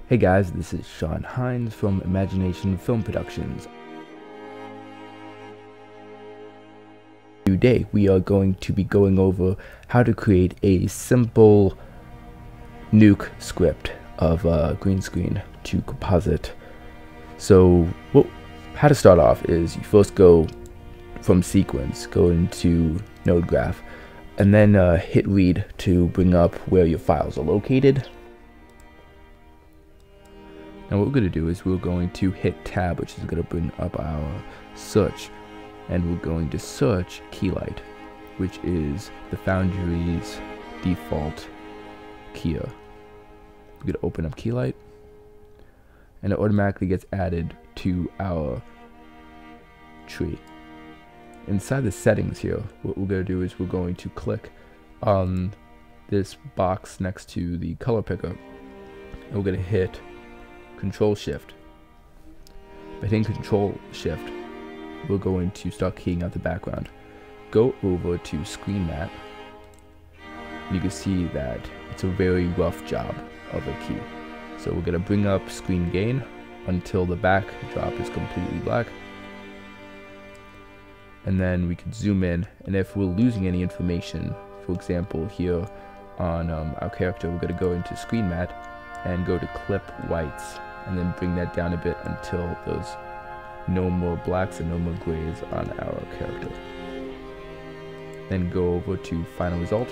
Hey guys, this is Sean Hines from Imagination Film Productions. Today we are going to be going over how to create a simple Nuke script of green screen to composite. So how to start off is you first go from sequence, go into node graph, and then hit read to bring up where your files are located. Now what we're going to do is we're going to hit tab, which is going to bring up our search, and we're going to search Keylight, which is the Foundry's default keyer. We're going to open up Keylight, and it automatically gets added to our tree. Inside the settings here, what we're going to do is we're going to click on this box next to the color picker, and we're going to hit Control Shift. By hitting Control Shift, we're going to start keying out the background. Go over to Screen Matte, and you can see that it's a very rough job of a key. So we're going to bring up Screen Gain until the backdrop is completely black, and then we can zoom in, and if we're losing any information, for example here on our character, we're going to go into Screen Matte and go to Clip Whites, and then bring that down a bit until there's no more blacks and no more grays on our character. Then go over to Final Result,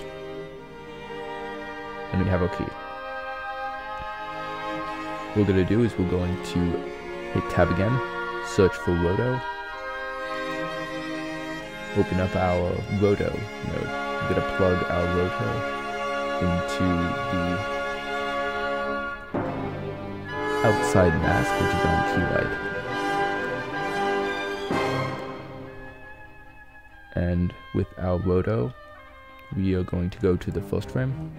and we have our key. What we're going to do is we're going to hit tab again, search for Roto, open up our Roto node. We're going to plug our Roto into the outside mask, which is on Keylight. And with our Roto, we are going to go to the first frame,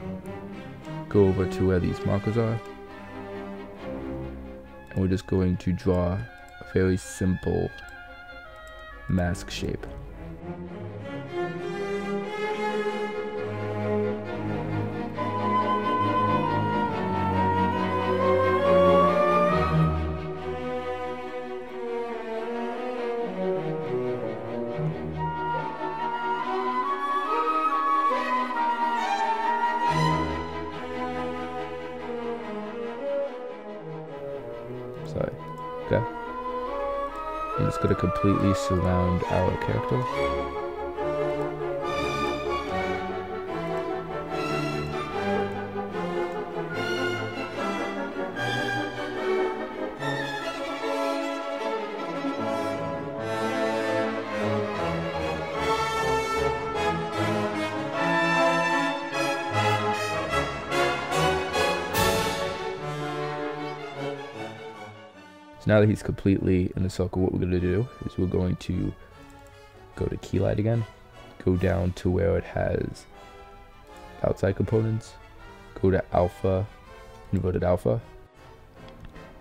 go over to where these markers are, and we're just going to draw a very simple mask shape. Okay. I'm just going to completely surround our character. So now that he's completely in the circle, what we're going to do is we're going to go to Keylight again, go down to where it has outside components, go to Alpha, Inverted Alpha.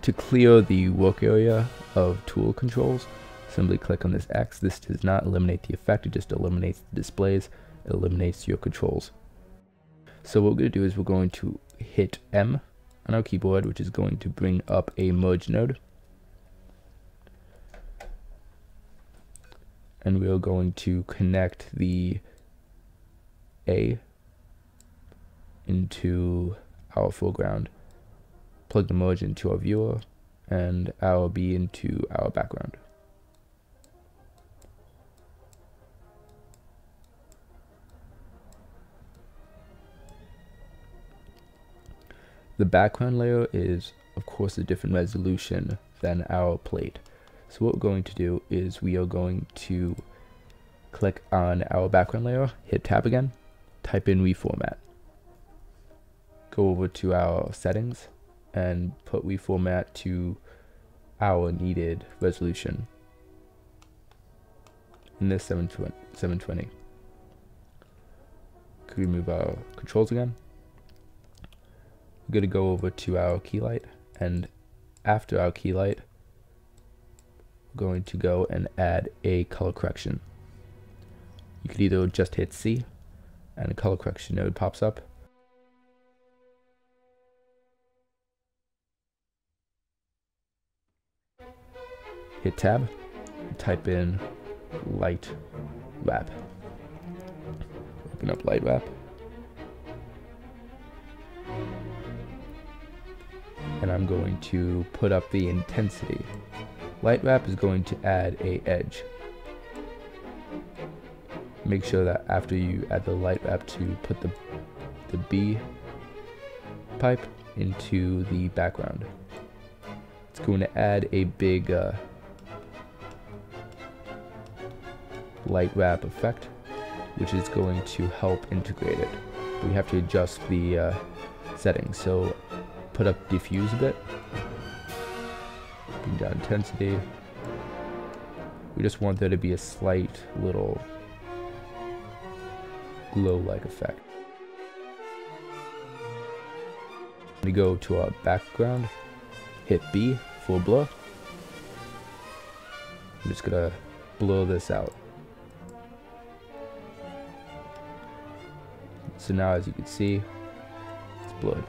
To clear the work area of tool controls, simply click on this X. This does not eliminate the effect, it just eliminates the displays, it eliminates your controls. So what we're going to do is we're going to hit M on our keyboard, which is going to bring up a merge node. And we are going to connect the A into our foreground, plug the merge into our viewer, and our B into our background. The background layer is, of course, a different resolution than our plate. So what we're going to do is we are going to click on our background layer, hit tab again, type in reformat. Go over to our settings and put reformat to our needed resolution. In this 720. Could we move our controls again? We're going to go over to our Keylight, and after our Keylight, going to go and add a color correction. You could either just hit C and a color correction node pops up, hit tab, type in light wrap. Open up light wrap. And I'm going to put up the intensity. Light wrap is going to add a edge. Make sure that after you add the light wrap to put the B pipe into the background. It's going to add a big light wrap effect, which is going to help integrate it. We have to adjust the settings. So put up diffuse a bit, bring down intensity. We just want there to be a slight little glow-like effect. We go to our background, hit B for blur. I'm just gonna blur this out. So now, as you can see, it's blurred.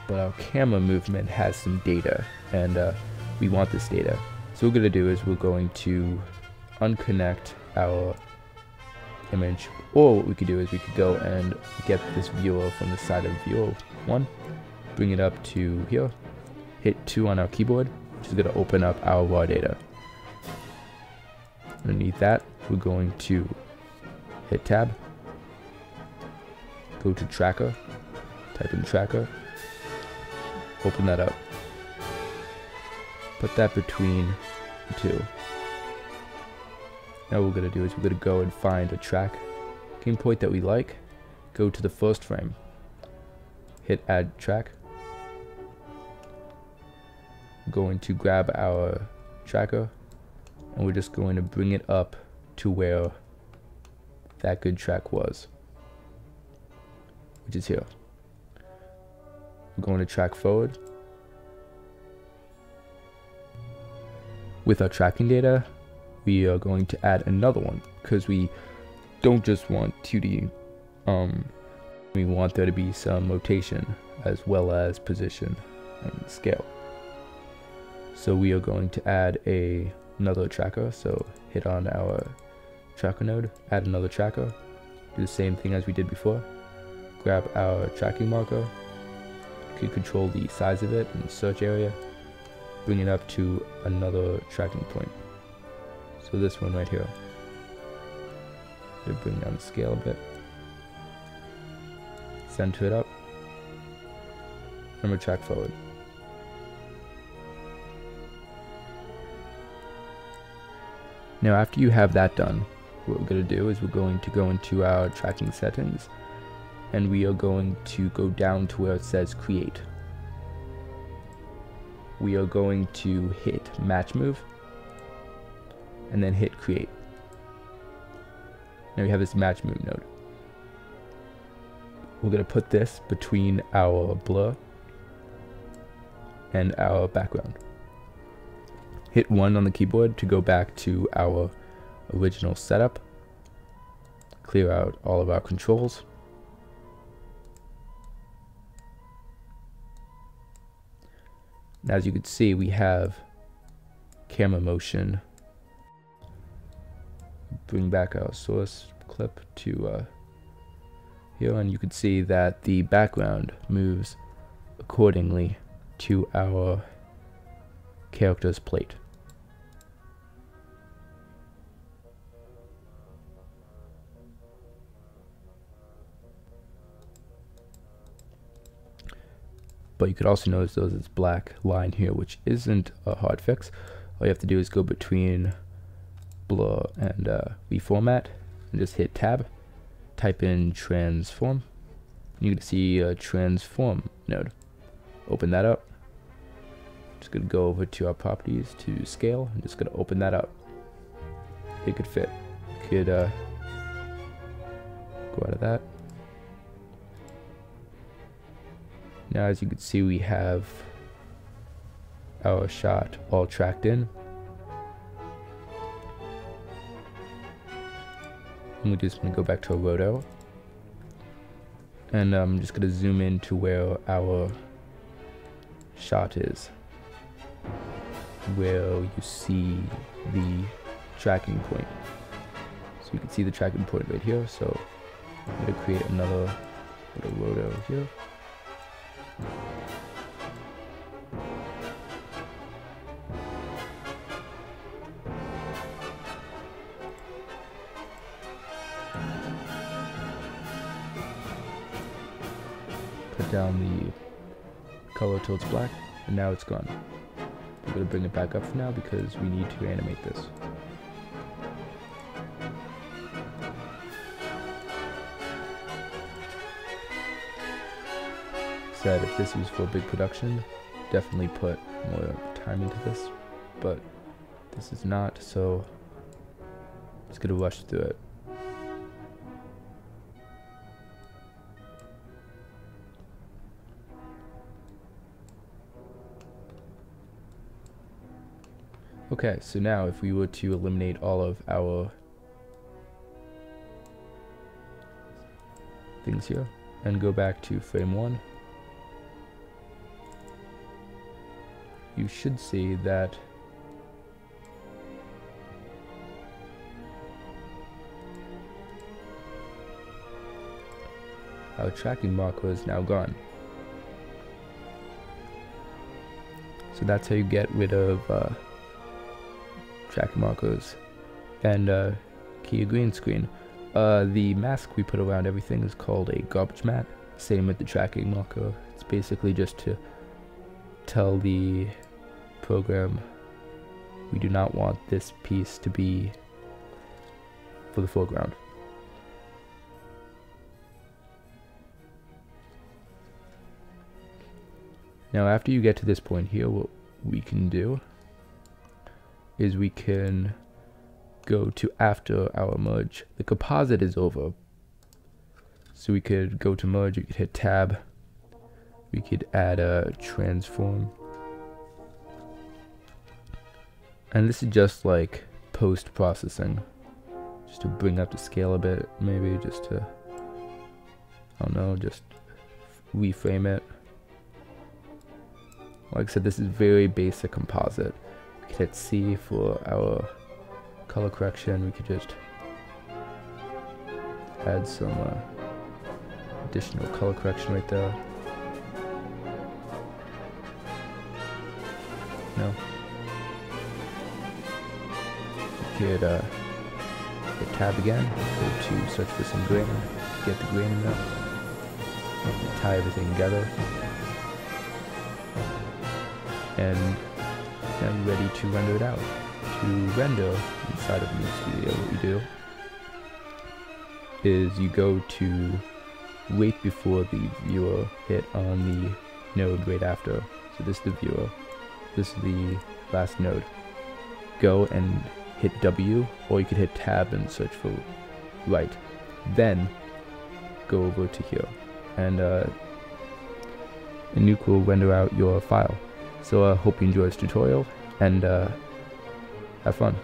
But our camera movement has some data, and we want this data. So what we're going to do is we're going to unconnect our image, or what we could do is we could go and get this viewer from the side of viewer 1, bring it up to here, hit 2 on our keyboard, which is going to open up our raw data. Underneath that, we're going to hit tab, go to tracker, type in tracker, open that up, put that between the two. Now what we're going to do is we're going to go and find a tracking point that we like, go to the first frame, hit add track, we're going to grab our tracker, and we're just going to bring it up to where that good track was, which is here. We're going to track forward. With our tracking data, we are going to add another one, because we don't just want 2D, we want there to be some rotation as well as position and scale. So we are going to add another tracker, so hit on our tracker node, add another tracker, do the same thing as we did before, grab our tracking marker, you can control the size of it in the search area, bring it up to another tracking point. So this one right here. Bring down the scale a bit. Center it up. And we'll track forward. Now after you have that done, what we're going to do is we're going to go into our tracking settings, and we are going to go down to where it says create. We are going to hit match move and then hit create. Now we have this match move node. We're going to put this between our blur and our background. Hit 1 on the keyboard to go back to our original setup. Clear out all of our controls. Now, as you can see, we have camera motion. Bring back our source clip to here, and you can see that the background moves accordingly to our character's plate. But you could also notice there's this black line here, which isn't a hard fix. All you have to do is go between blur and reformat, and just hit tab, type in transform. You're gonna see a transform node. Open that up. Just gonna go over to our properties to scale. I'm just gonna open that up. It could fit. Could go out of that. Now, as you can see, we have our shot all tracked in. And we're just going to go back to our roto. And I'm just going to zoom in to where our shot is. where you see the tracking point. So you can see the tracking point right here. So I'm going to create another little rotor here. Put down the color till it's black, and now it's gone. I'm going to bring it back up for now because we need to animate this. Said if this was for big production, definitely put more time into this, but this is not, so I'm just gonna rush through it. Okay, so now if we were to eliminate all of our things here and go back to frame 1, you should see that our tracking marker is now gone. So that's how you get rid of tracking markers and key green screen. The mask we put around everything is called a garbage mat. Same with the tracking marker. It's basically just to tell the program we do not want this piece to be for the foreground. Now after you get to this point here, what we can do is we can go to after our merge. The composite is over, so we could go to merge, we could hit tab, we could add a transform. And this is just like post-processing, just to bring up the scale a bit, maybe just to, I don't know, just reframe it. Like I said, this is very basic composite. We could hit C for our color correction. We could just add some additional color correction right there. No. We could hit tab again, go to search for some grain, get the grain in there, tie everything together, and now you're ready to render it out. To render inside of Nuke Studio, what you do is you go to right before the viewer hit on the node right after. So this is the viewer, this is the last node. Go and hit W, or you could hit tab and search for right. Then go over to here, and Nuke will render out your file. So I hope you enjoy this tutorial, and have fun.